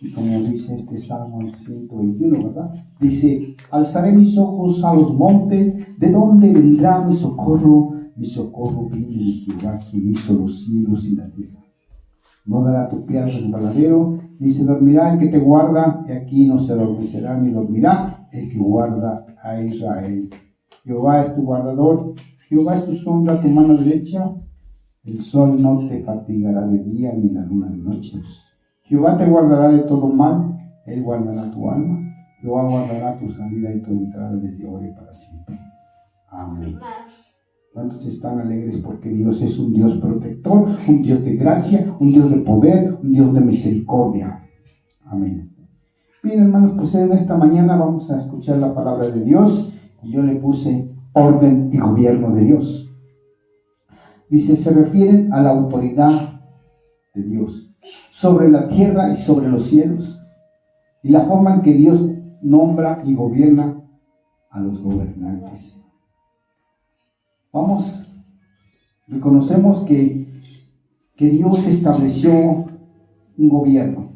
Y como dice este Salmo 121, ¿verdad? Dice, alzaré mis ojos a los montes, ¿de dónde vendrá mi socorro? Mi socorro viene de Jehová, quien hizo los cielos y la tierra. No dará tu pie al resbaladero, ni se dormirá el que te guarda, y aquí no se adormecerá ni dormirá el que guarda a Israel. Jehová es tu guardador, Jehová es tu sombra a tu mano derecha. El sol no te fatigará de día, ni la luna de noche. Jehová te guardará de todo mal, él guardará tu alma. Jehová guardará tu salida y tu entrada desde ahora y para siempre. Amén. ¿Cuántos están alegres porque Dios es un Dios protector, un Dios de gracia, un Dios de poder, un Dios de misericordia? Amén. Bien, hermanos, pues en esta mañana vamos a escuchar la palabra de Dios y yo le puse orden y gobierno de Dios. Dice, se refieren a la autoridad de Dios sobre la tierra y sobre los cielos y la forma en que Dios nombra y gobierna a los gobernantes. Vamos, reconocemos que Dios estableció un gobierno,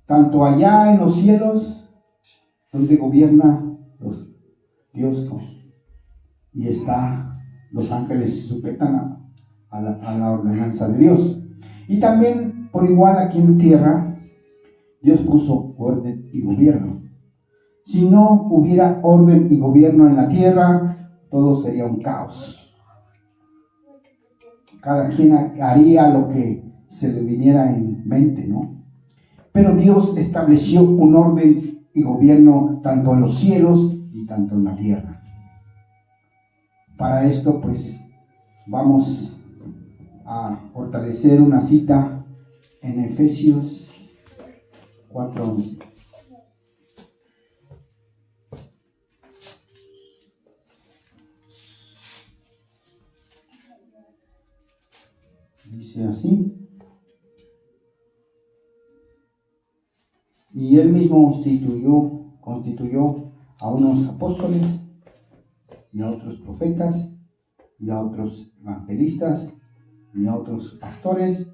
tanto allá en los cielos, donde gobierna Dios, y los ángeles se sujetan a la ordenanza de Dios. Y también, por igual, aquí en tierra, Dios puso orden y gobierno. Si no hubiera orden y gobierno en la tierra, todo sería un caos. Cada quien haría lo que se le viniera en mente, ¿no? Pero Dios estableció un orden y gobierno tanto en los cielos y tanto en la tierra. Para esto, pues, vamos a fortalecer una cita en Efesios 4:11. Dice así: y él mismo constituyó a unos apóstoles y a otros profetas y a otros evangelistas y a otros pastores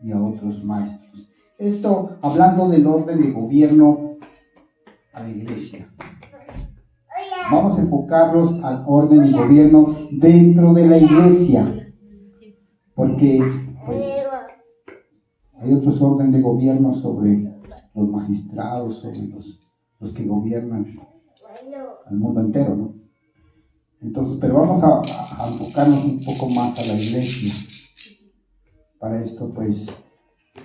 y a otros maestros. Esto hablando del orden de gobierno a la iglesia. Vamos a enfocarnos al orden y gobierno dentro de la iglesia, porque pues, hay otros orden de gobierno sobre los magistrados, sobre los que gobiernan al mundo entero, ¿no? Entonces, pero vamos a enfocarnos un poco más a la iglesia. Para esto, pues,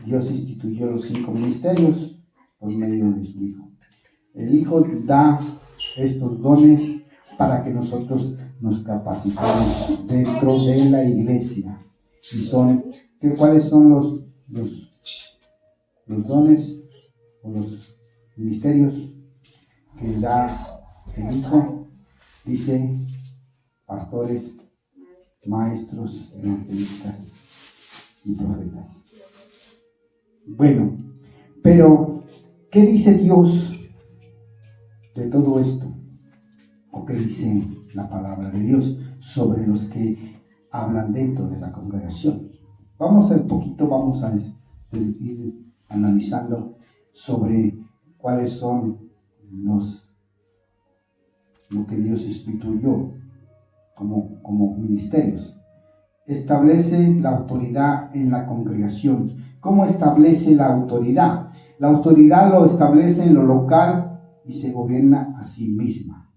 Dios instituyó los 5 ministerios por medio de su Hijo. El Hijo da estos dones para que nosotros nos capacitemos dentro de la iglesia. Y ¿cuáles son los dones o los ministerios que da el Hijo? Dice: pastores, maestros, evangelistas y profetas. Bueno, pero ¿qué dice Dios de todo esto? ¿O qué dice la palabra de Dios sobre los que hablan dentro de la congregación? Vamos a ir analizando sobre cuáles son lo que Dios instituyó como ministerios. Establece la autoridad en la congregación. ¿Cómo establece la autoridad? La autoridad lo establece en lo local y se gobierna a sí misma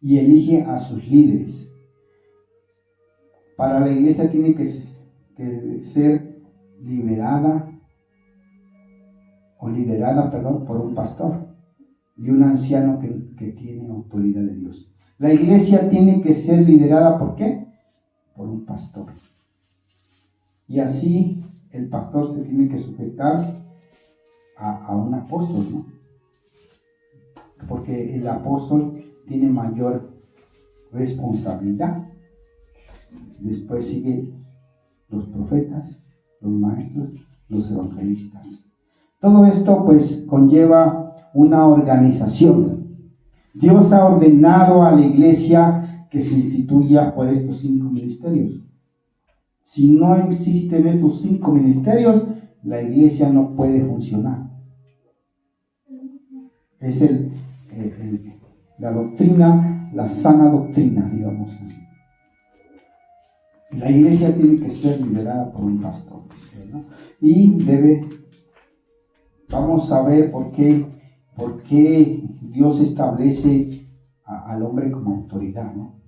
y elige a sus líderes. Para la iglesia tiene que ser liderada por un pastor y un anciano que tiene autoridad de Dios. La iglesia tiene que ser liderada ¿por qué? Por un pastor. Y así el pastor se tiene que sujetar a un apóstol, ¿no? Porque el apóstol tiene mayor responsabilidad. Después siguen los profetas, los maestros, los evangelistas. Todo esto pues conlleva una organización. Dios ha ordenado a la iglesia que se instituya por estos 5 ministerios. Si no existen estos 5 ministerios, la iglesia no puede funcionar. Es la doctrina, la sana doctrina, digamos así. La iglesia tiene que ser liderada por un pastor, ¿no? Y vamos a ver por qué Dios establece al hombre como autoridad, ¿no?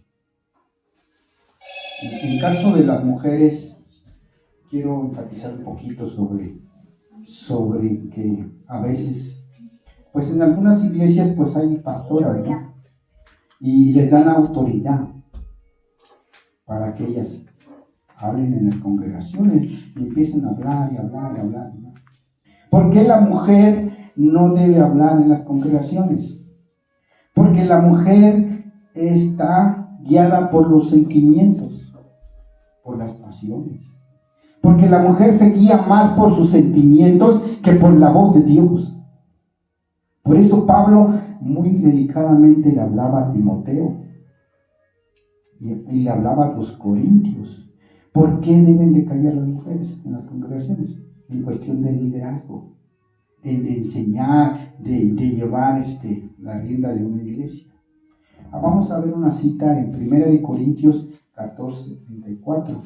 En caso de las mujeres, quiero enfatizar un poquito sobre que a veces, pues en algunas iglesias pues hay pastoras, ¿no? Y les dan autoridad para que ellas hablen en las congregaciones y empiecen a hablar y hablar y hablar, ¿no? ¿Por qué la mujer no debe hablar en las congregaciones? Porque la mujer está guiada por los sentimientos, por las pasiones. Porque la mujer se guía más por sus sentimientos que por la voz de Dios. Por eso Pablo muy delicadamente le hablaba a Timoteo y le hablaba a los corintios. ¿Por qué deben de callar las mujeres en las congregaciones? En cuestión de liderazgo, de enseñar, de llevar la rienda de una iglesia. Vamos a ver una cita en 1 Corintios 14:34.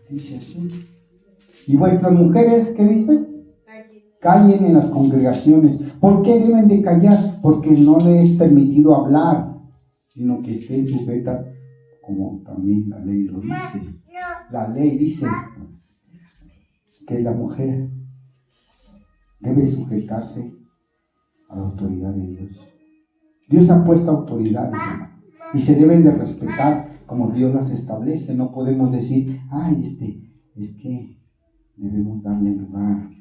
Dice así: y vuestras mujeres, ¿qué dice? Callen en las congregaciones. ¿Por qué deben de callar? Porque no les es permitido hablar, sino que estén sujetas, como también la ley lo dice. La ley dice que la mujer debe sujetarse a la autoridad de Dios. Dios ha puesto autoridades y se deben de respetar como Dios las establece. No podemos decir, es que debemos darle lugar.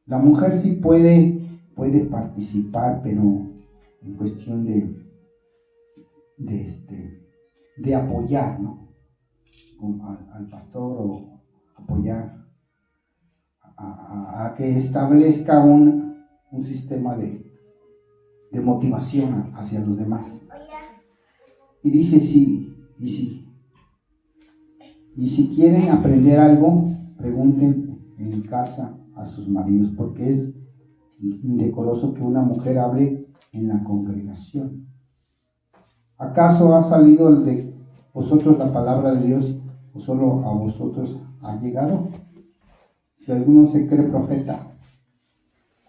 La mujer sí puede participar, pero en cuestión de apoyar, ¿no? Al pastor, o apoyar a que establezca un sistema de motivación hacia los demás. Y dice y si quieren aprender algo, pregunten en casa a sus maridos, porque es indecoroso que una mujer hable en la congregación. ¿Acaso ha salido de vosotros la palabra de Dios, o solo a vosotros ha llegado? Si alguno se cree profeta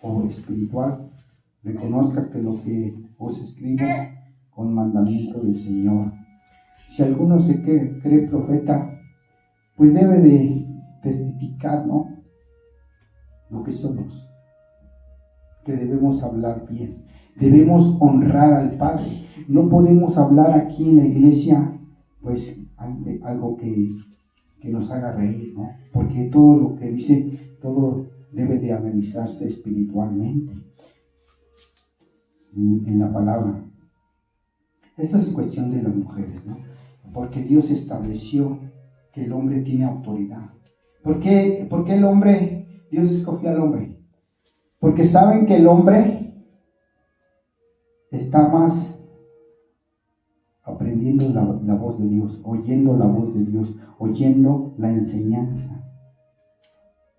o espiritual, reconozca que lo que os escribo con mandamiento del Señor. Si alguno se cree profeta, pues debe de testificar, ¿no? Lo que somos, que debemos hablar bien, debemos honrar al Padre. No podemos hablar aquí en la iglesia pues algo que nos haga reír, ¿no? Porque todo lo que dice, todo debe de analizarse espiritualmente en la palabra. Esa es cuestión de las mujeres, ¿no? Porque Dios estableció que el hombre tiene autoridad. ¿Por qué el hombre, Dios escogió al hombre? Porque saben que el hombre está más aprendiendo la voz de Dios, oyendo la voz de Dios, oyendo la enseñanza.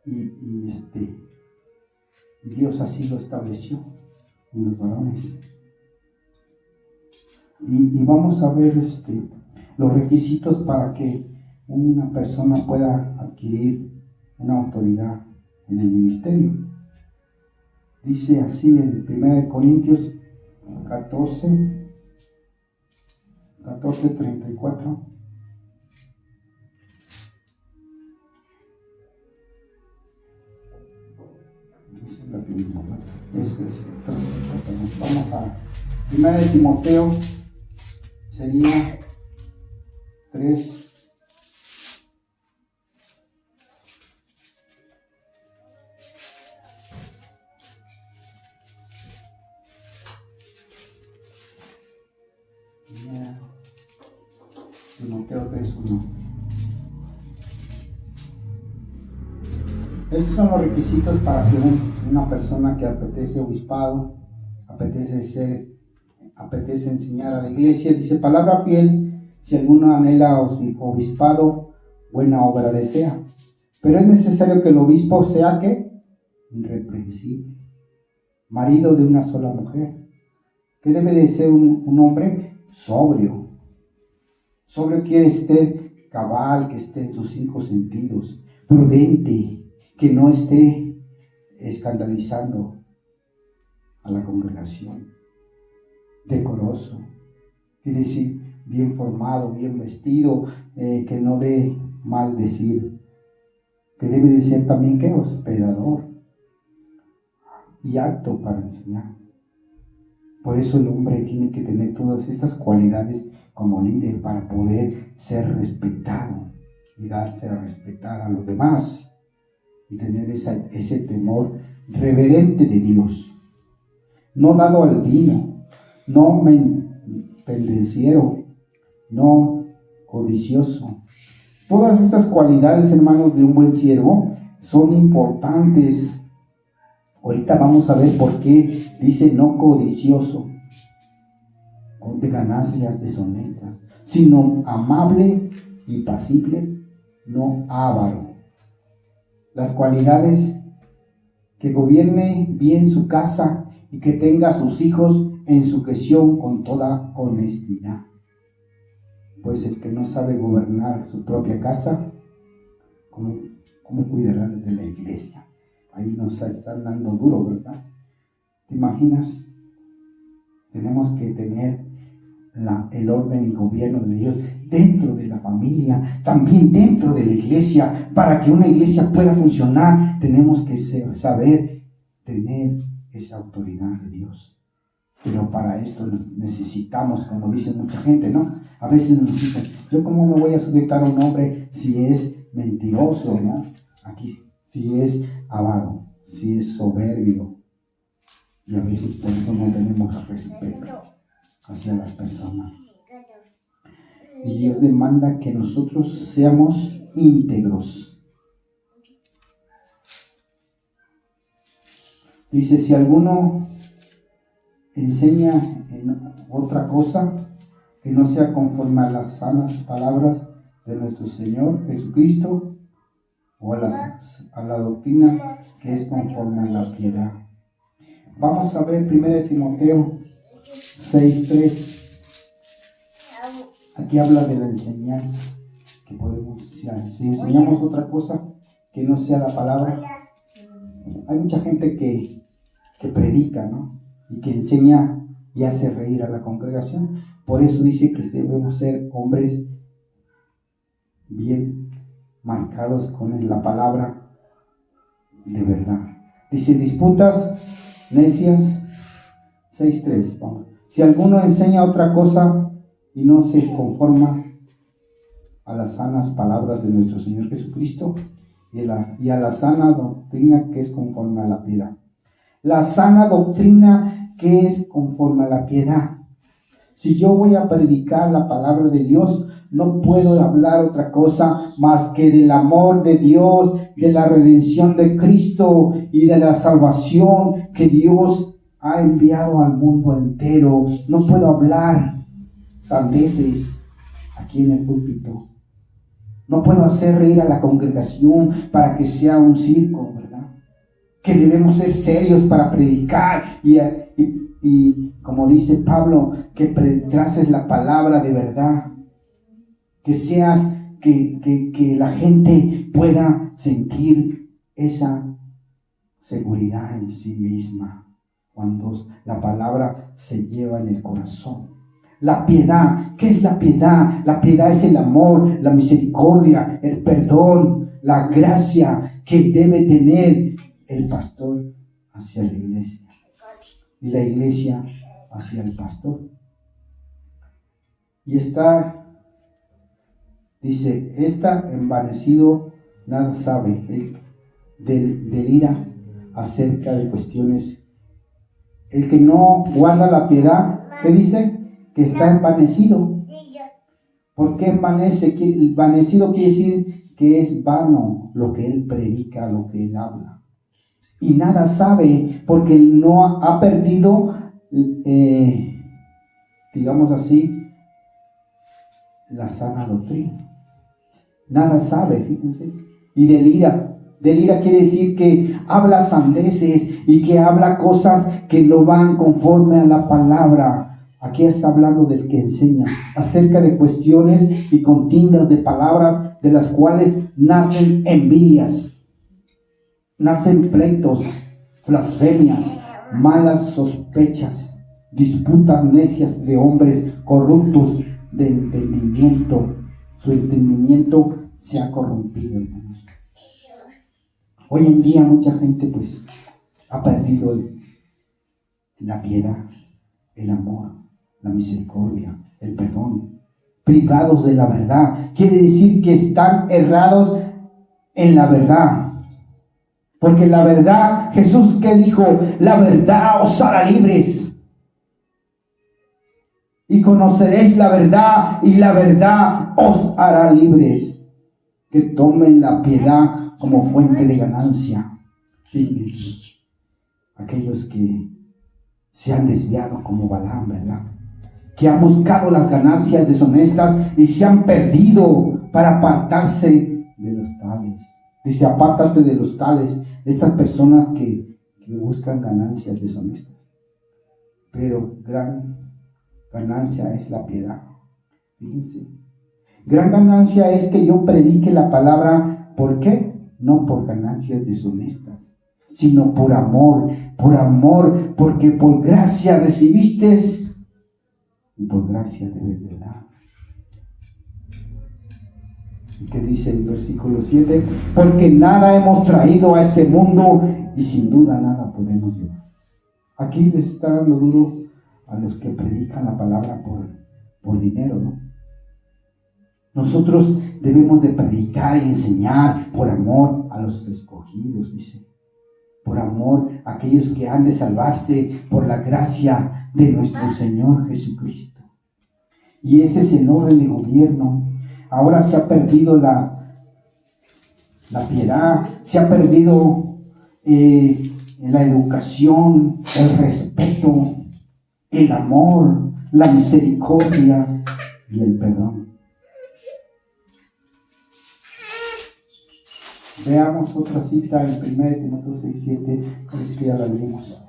Y Dios así lo estableció en los varones. Y vamos a ver los requisitos para que una persona pueda adquirir una autoridad en el ministerio. Dice así en 1 Corintios 14:34. Vamos a 1 Timoteo, sería 3. Timoteo 3:1. Esos son los requisitos para que una persona que apetece obispado, apetece ser apetece enseñar a la iglesia. Dice, palabra fiel, si alguno anhela obispado, buena obra desea. Pero es necesario que el obispo sea, ¿qué? Irreprensible, marido de una sola mujer. ¿Qué debe de ser un hombre? Sobrio. Sobrio quiere estar cabal, que esté en sus 5 sentidos, prudente, que no esté escandalizando a la congregación, decoroso, quiere decir bien formado, bien vestido, que no dé mal decir, que debe de ser también que hospedador y apto para enseñar. Por eso el hombre tiene que tener todas estas cualidades como líder para poder ser respetado y darse a respetar a los demás y tener ese temor reverente de Dios, no dado al vino, no pendenciero, no codicioso. Todas estas cualidades, hermanos, de un buen siervo son importantes. Ahorita vamos a ver por qué dice no codicioso, de ganancias deshonestas, sino amable y pasible, no avaro. Las cualidades: que gobierne bien su casa y que tenga a sus hijos en sujeción con toda honestidad. Pues el que no sabe gobernar su propia casa, ¿cómo cuidará de la iglesia? Ahí nos están dando duro, ¿verdad? ¿Te imaginas? Tenemos que tener el orden y gobierno de Dios dentro de la familia, también dentro de la iglesia. Para que una iglesia pueda funcionar, tenemos que saber tener esa autoridad de Dios. Pero para esto necesitamos, como dice mucha gente, ¿no? A veces nos dicen, ¿yo cómo me voy a sujetar a un hombre si es mentiroso, ¿no? Aquí, si es avaro, si es soberbio. Y a veces por eso no tenemos respeto hacia las personas. Y Dios demanda que nosotros seamos íntegros. Dice, si alguno enseña en otra cosa que no sea conforme a las sanas palabras de nuestro Señor Jesucristo, o a la doctrina que es conforme a la piedad. Vamos a ver 1 Timoteo 6:3. Aquí habla de la enseñanza que podemos, si enseñamos otra cosa que no sea la palabra. Hay mucha gente que predica, ¿no? Y que enseña y hace reír a la congregación. Por eso dice que debemos ser hombres bien marcados con la palabra de verdad. Dice, disputas necias 6:3. Si alguno enseña otra cosa y no se conforma a las sanas palabras de nuestro Señor Jesucristo y a la sana doctrina que es conforme a la piedad. La sana doctrina que es conforme a la piedad. Si yo voy a predicar la palabra de Dios, no puedo hablar otra cosa más que del amor de Dios, de la redención de Cristo y de la salvación que Dios ha enviado al mundo entero. No puedo hablar sandeces aquí en el púlpito. No puedo hacer reír a la congregación para que sea un circo, ¿verdad? Que debemos ser serios para predicar y como dice Pablo, que traces la palabra de verdad. Que seas, que la gente pueda sentir esa seguridad en sí misma cuando la palabra se lleva en el corazón. La piedad, ¿qué es la piedad? La piedad es el amor, la misericordia, el perdón, la gracia que debe tener el pastor hacia la iglesia y la iglesia hacia el pastor. Y dice, envanecido nada sabe, delira acerca de cuestiones. El que no guarda la piedad, ¿qué dice? Que está envanecido. ¿Por qué envanece? Envanecido quiere decir que es vano lo que él predica, lo que él habla. Y nada sabe porque no ha perdido digamos así, la sana doctrina. Nada sabe, fíjense. Y delira. Delira quiere decir que habla sandeces y que habla cosas que no van conforme a la palabra. Aquí está hablando del que enseña acerca de cuestiones y contiendas de palabras de las cuales nacen envidias, nacen pleitos, blasfemias, malas sospechas, disputas necias de hombres corruptos de entendimiento. Su entendimiento se ha corrompido, hermanos. Hoy en día mucha gente pues ha perdido la piedad, el amor, la misericordia, el perdón, privados de la verdad. Quiere decir que están errados en la verdad. Porque la verdad, Jesús que dijo, la verdad os hará libres. Y conoceréis la verdad y la verdad os hará libres. Que tomen la piedad como fuente de ganancia. Fíjense, aquellos que se han desviado como Balaam, ¿verdad? Que han buscado las ganancias deshonestas y se han perdido para apartarse de los tales. Dice, apártate de los tales, de estas personas que buscan ganancias deshonestas. Pero gran ganancia es la piedad. Fíjense. Gran ganancia es que yo predique la palabra. ¿Por qué? No por ganancias deshonestas, sino por amor, porque por gracia recibiste y por gracia debes de dar. ¿Y qué dice el versículo 7? Porque nada hemos traído a este mundo y sin duda nada podemos llevar. Aquí les está dando duro a los que predican la palabra por dinero, ¿no? Nosotros debemos de predicar y enseñar por amor a los escogidos, dice. Por amor a aquellos que han de salvarse por la gracia de nuestro Señor Jesucristo. Y ese es el orden de gobierno. Ahora se ha perdido la piedad, se ha perdido la educación, el respeto, el amor, la misericordia y el perdón. Veamos otra cita en 1 Timoteo 6:7, es que ya la leímos.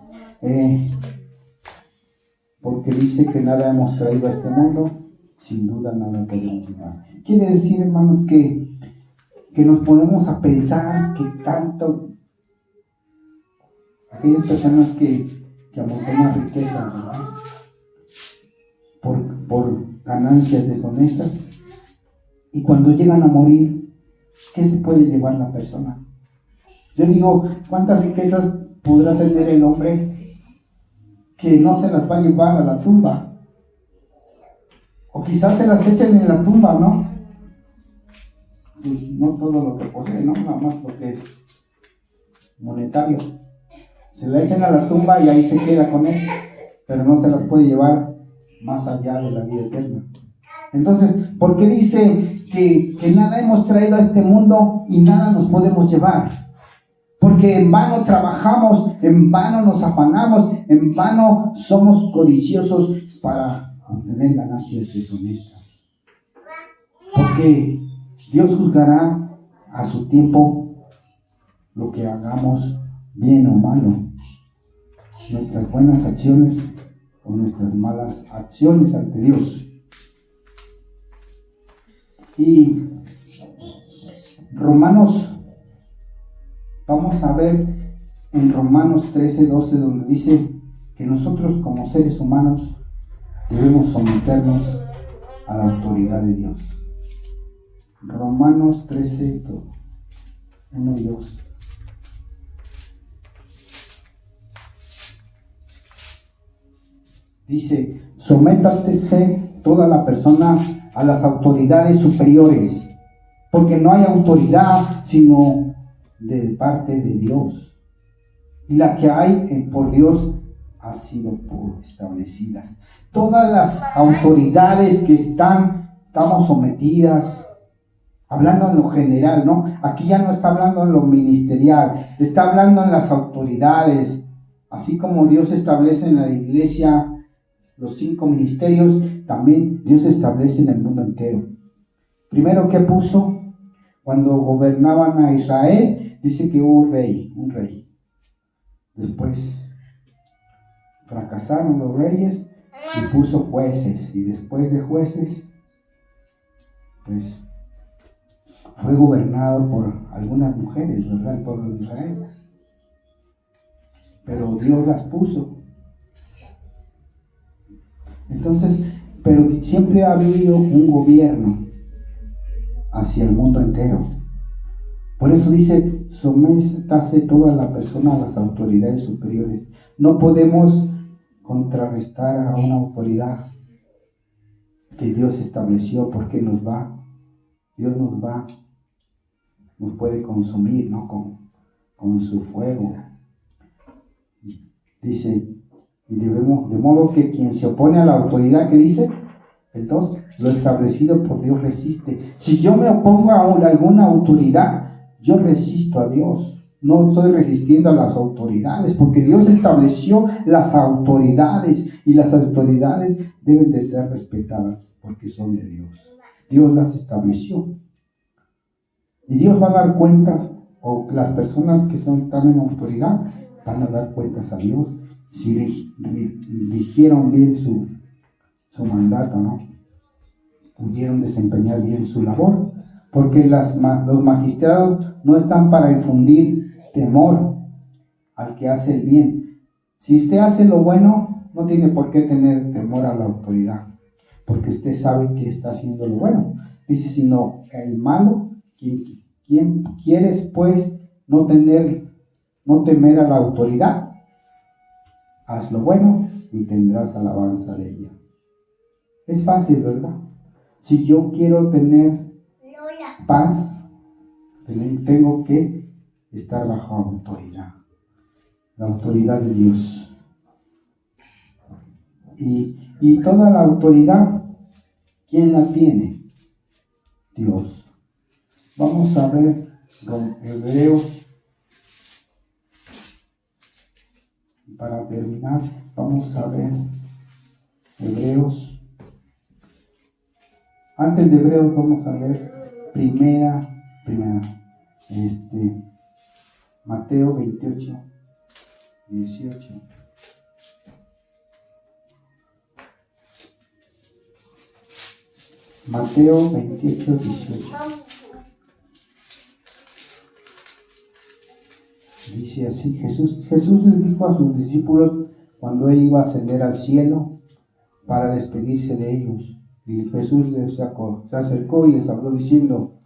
Porque dice que nada hemos traído a este mundo, sin duda nada podemos llevar. Quiere decir, hermanos, que nos ponemos a pensar que tanto aquellas personas que amontonan riqueza, ¿verdad? Por ganancias deshonestas, y cuando llegan a morir, ¿qué se puede llevar la persona? Yo digo, ¿cuántas riquezas podrá tener el hombre que no se las va a llevar a la tumba? O quizás se las echen en la tumba, ¿no? Pues no todo lo que posee, ¿no? Nada más lo que es monetario. Se la echan a la tumba y ahí se queda con él, pero no se las puede llevar más allá de la vida eterna. Entonces, ¿por qué dice que nada hemos traído a este mundo y nada nos podemos llevar? Porque en vano trabajamos, en vano nos afanamos, en vano somos codiciosos para obtener ganancias deshonestas. Porque Dios juzgará a su tiempo lo que hagamos, bien o malo, nuestras buenas acciones o nuestras malas acciones ante Dios. Y Romanos, vamos a ver en Romanos 13:12, donde dice que nosotros como seres humanos debemos someternos a la autoridad de Dios. Romanos 13:1 y 2. Dice, sométase toda la persona a las autoridades superiores, porque no hay autoridad sino de parte de Dios, y la que hay por Dios ha sido establecidas. Todas las autoridades que estamos sometidas, hablando en lo general, ¿no? Aquí ya no está hablando en lo ministerial, está hablando en las autoridades, así como Dios establece en la iglesia los 5 ministerios, también Dios establece en el mundo entero. Primero, ¿qué puso? Cuando gobernaban a Israel, dice que hubo un rey. Después fracasaron los reyes y puso jueces. Y después de jueces, pues fue gobernado por algunas mujeres, ¿verdad? El pueblo de Israel. Pero Dios las puso. Entonces, pero siempre ha habido un gobierno hacia el mundo entero. Por eso dice, sométase toda la persona a las autoridades superiores. No podemos contrarrestar a una autoridad que Dios estableció, porque Dios nos puede consumir, ¿no? Con su fuego. Dice, de modo que quien se opone a la autoridad, ¿qué dice? El 2, lo establecido por Dios resiste. Si yo me opongo a alguna autoridad, yo resisto a Dios. No estoy resistiendo a las autoridades, porque Dios estableció las autoridades, y las autoridades deben de ser respetadas porque son de Dios. Dios las estableció. Y Dios va a dar cuentas, o las personas que están en autoridad van a dar cuentas a Dios si rigieron bien su mandato, ¿no? Pudieron desempeñar bien su labor, porque los magistrados no están para infundir temor al que hace el bien. Si usted hace lo bueno, no tiene por qué tener temor a la autoridad, porque usted sabe que está haciendo lo bueno. Dice, sino el malo, ¿quién quieres pues no temer a la autoridad? Haz lo bueno y tendrás alabanza de ella. Es fácil, ¿verdad? Si yo quiero tener paz, tengo que estar bajo autoridad, la autoridad de Dios. Y toda la autoridad, ¿quién la tiene? Dios. Vamos a ver Hebreos. Para terminar, vamos a ver Hebreos. Antes de Hebreos vamos a ver Mateo 28, 18. Mateo 28, 18. Dice así, Jesús les dijo a sus discípulos cuando Él iba a ascender al cielo para despedirse de ellos. Y Jesús se acercó y les habló diciendo,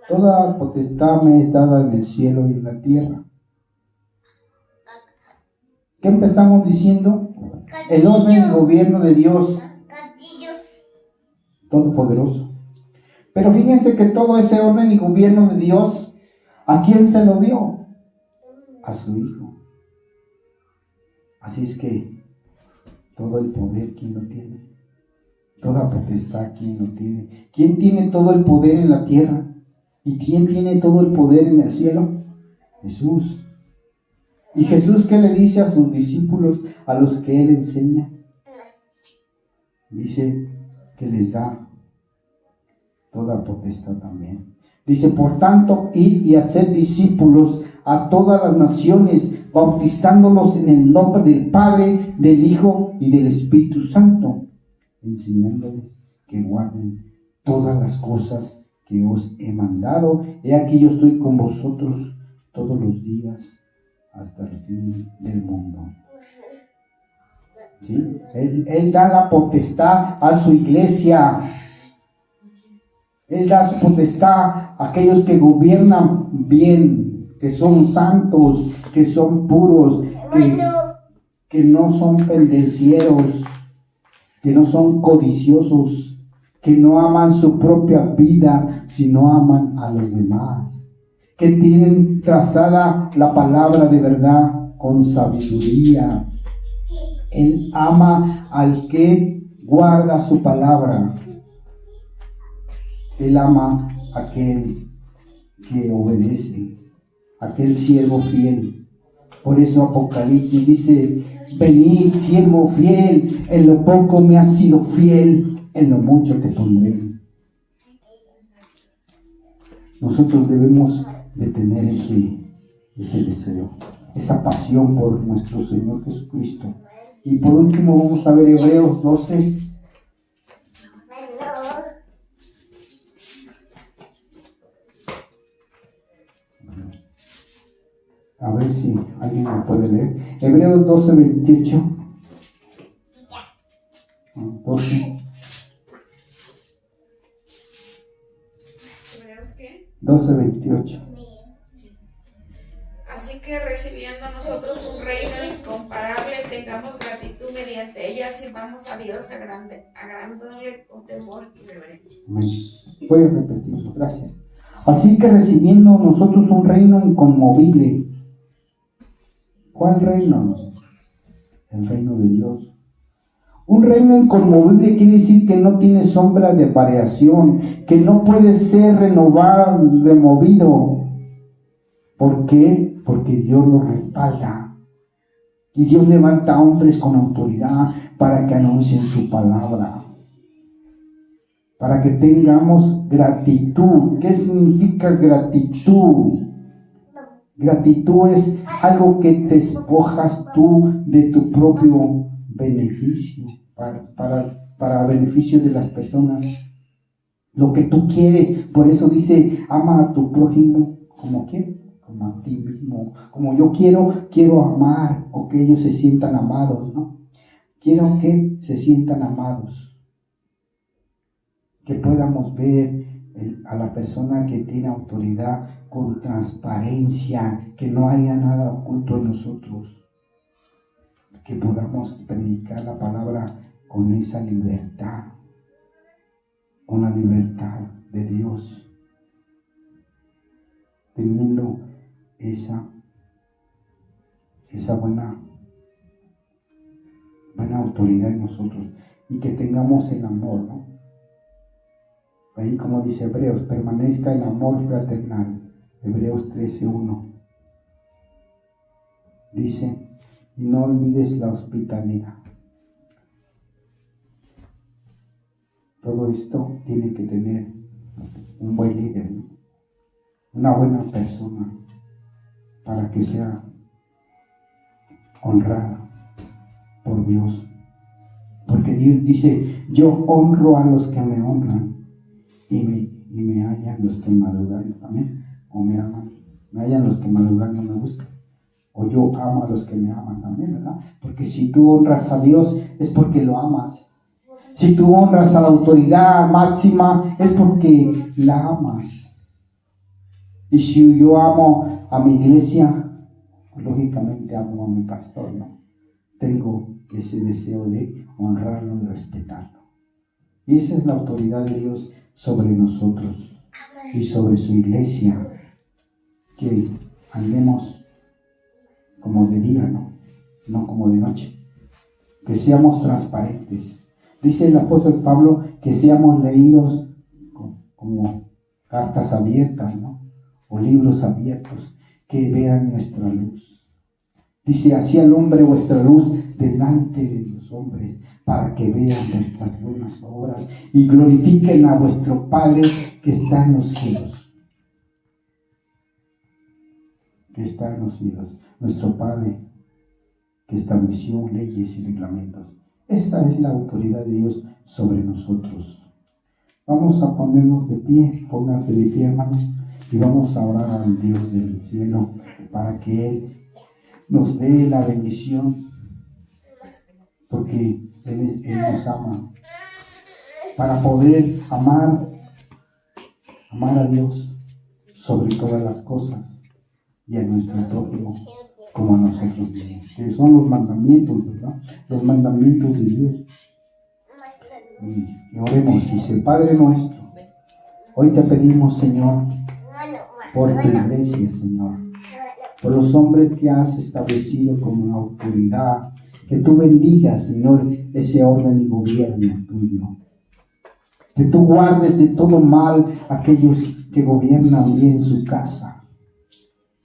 toda potestad me es dada en el cielo y en la tierra. ¿Qué empezamos diciendo? El orden y gobierno de Dios Todopoderoso. Pero fíjense que todo ese orden y gobierno de Dios, ¿a quién se lo dio? A su Hijo. Así es que todo el poder, ¿quién lo tiene? Toda potestad, ¿quién lo tiene? ¿Quién tiene todo el poder en la tierra? ¿Y quién tiene todo el poder en el cielo? Jesús. ¿Y Jesús qué le dice a sus discípulos, a los que Él enseña? Dice que les da toda potestad también. Dice, por tanto, id y haced discípulos a todas las naciones, bautizándolos en el nombre del Padre, del Hijo y del Espíritu Santo, enseñándoles que guarden todas las cosas que os he mandado. He aquí yo estoy con vosotros todos los días hasta el fin del mundo. ¿Sí? Él da la potestad a su iglesia. Él da su potestad a aquellos que gobiernan bien, que son santos, que son puros, que no son pendencieros, que no son codiciosos, que no aman su propia vida, sino aman a los demás, que tienen trazada la palabra de verdad con sabiduría. Él ama al que guarda su palabra. Él ama a aquel que obedece, aquel siervo fiel. Por eso Apocalipsis dice: venid, siervo fiel, en lo poco me has sido fiel, en lo mucho te pondré. Nosotros debemos de tener ese deseo, esa pasión por nuestro Señor Jesucristo. Y por último vamos a ver Hebreos 12. A ver si alguien lo puede leer. Hebreos 12, 28. 12. ¿Hebreos qué? 12, 28. Así que recibiendo nosotros un reino incomparable, tengamos gratitud mediante ella, sirvamos a Dios agradándole con temor y reverencia. Amén. Voy a repetirlo, gracias. Así que recibiendo nosotros un reino inconmovible. ¿Cuál reino? El reino de Dios. Un reino inconmovible quiere decir que no tiene sombra de variación, que no puede ser renovado, removido. ¿Por qué? Porque Dios lo respalda. Y Dios levanta a hombres con autoridad para que anuncien su palabra. Para que tengamos gratitud. ¿Qué significa gratitud? Gratitud es algo que te despojas tú de tu propio beneficio, para beneficio de las personas. Lo que tú quieres. Por eso dice: ama a tu prójimo como ¿quién? Como a ti mismo. Como yo quiero amar, o que ellos se sientan amados, ¿no? Quiero que se sientan amados. Que podamos ver a la persona que tiene autoridad con transparencia, que no haya nada oculto en nosotros, que podamos predicar la palabra con esa libertad, con la libertad de Dios, teniendo esa buena autoridad en nosotros, y que tengamos el amor, ¿no? Ahí, como dice Hebreos, permanezca el amor fraternal. Hebreos 13:1 dice: y no olvides la hospitalidad. Todo esto tiene que tener un buen líder, ¿no? Una buena persona, para que sea honrada por Dios. Porque Dios dice: yo honro a los que me honran, y me hallan los que madrugan. Amén. O me aman. Me hallan los que madrugan, no me buscan. O yo amo a los que me aman también, ¿verdad? Porque si tú honras a Dios, es porque lo amas. Si tú honras a la autoridad máxima, es porque la amas. Y si yo amo a mi iglesia, pues lógicamente amo a mi pastor, ¿no? Tengo ese deseo de honrarlo y respetarlo. Y esa es la autoridad de Dios sobre nosotros y sobre su iglesia. Que andemos como de día, no como de noche. Que seamos transparentes. Dice el apóstol Pablo que seamos leídos como cartas abiertas, ¿no? O libros abiertos, que vean nuestra luz. Dice: así alumbre vuestra luz delante de los hombres, para que vean nuestras buenas obras y glorifiquen a vuestro Padre que está en los cielos. Que está en los cielos. Nuestro Padre que estableció leyes y reglamentos. Esa es la autoridad de Dios sobre nosotros. Vamos a ponernos de pie. Pónganse de pie, hermanos, y vamos a orar al Dios del cielo para que Él nos dé la bendición, porque Él nos ama, para poder amar a Dios sobre todas las cosas y a nuestro prójimo como a nosotros mismos, que son los mandamientos, ¿verdad? Los mandamientos de Dios. Y oremos. Dice: Padre nuestro, hoy te pedimos, Señor, por tu iglesia, Señor, por los hombres que has establecido como una autoridad, que tú bendigas, Señor, ese orden y gobierno tuyo. Que tú guardes de todo mal a aquellos que gobiernan bien su casa.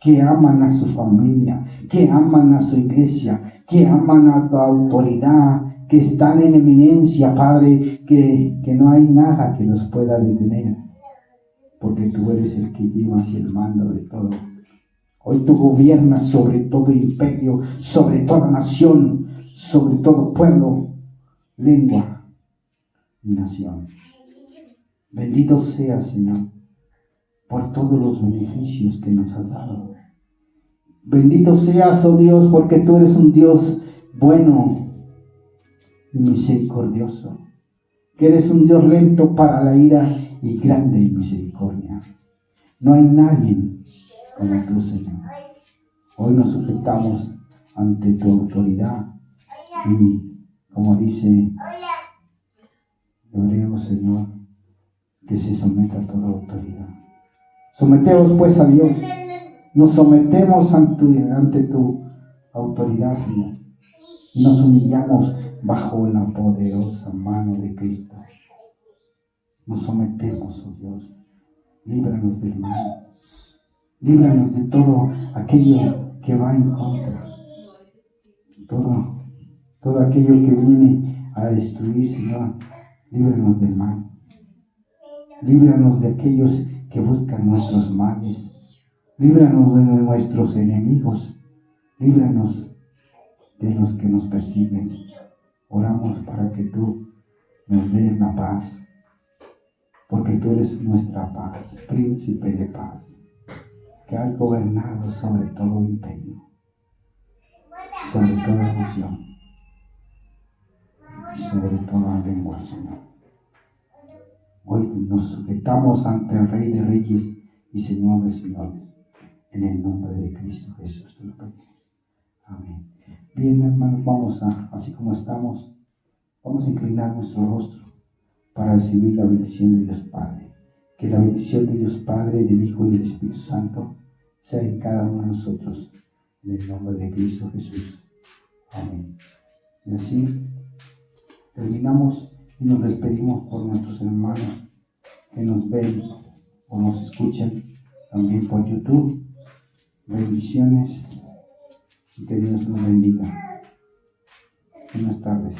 que aman a su familia, que aman a su iglesia, que aman a tu autoridad, que están en eminencia, Padre, que no hay nada que los pueda detener, porque tú eres el que llevas el mando de todo. Hoy tú gobiernas sobre todo imperio, sobre toda nación, sobre todo pueblo, lengua y nación. Bendito seas, Señor, por todos los beneficios que nos has dado. Bendito seas, oh Dios, porque tú eres un Dios bueno y misericordioso, que eres un Dios lento para la ira y grande en misericordia. No hay nadie como tú, Señor. Hoy nos sujetamos ante tu autoridad y, como dice Hebreos, Señor, que se someta a toda autoridad. Someteos pues a Dios. Nos sometemos ante tu autoridad, Señor, y nos humillamos bajo la poderosa mano de Cristo. Nos sometemos, oh Dios. Líbranos del mal. Líbranos de todo aquello que va en contra. Todo aquello que viene a destruir, Señor. Líbranos del mal. Líbranos de aquellos que buscan nuestros males. Líbranos de nuestros enemigos. Líbranos de los que nos persiguen. Oramos para que tú nos des la paz, porque tú eres nuestra paz, príncipe de paz, que has gobernado sobre todo imperio, sobre toda nación, sobre toda lengua, Señor. Hoy nos sujetamos ante el Rey de Reyes y Señor de Señores. En el nombre de Cristo Jesús te lo pedimos. Amén. Bien, hermanos, así como estamos, vamos a inclinar nuestro rostro para recibir la bendición de Dios Padre. Que la bendición de Dios Padre, del Hijo y del Espíritu Santo sea en cada uno de nosotros. En el nombre de Cristo Jesús. Amén. Y así terminamos y nos despedimos por nuestros hermanos que nos ven o nos escuchan también por YouTube. Bendiciones y que Dios nos bendiga. Buenas tardes.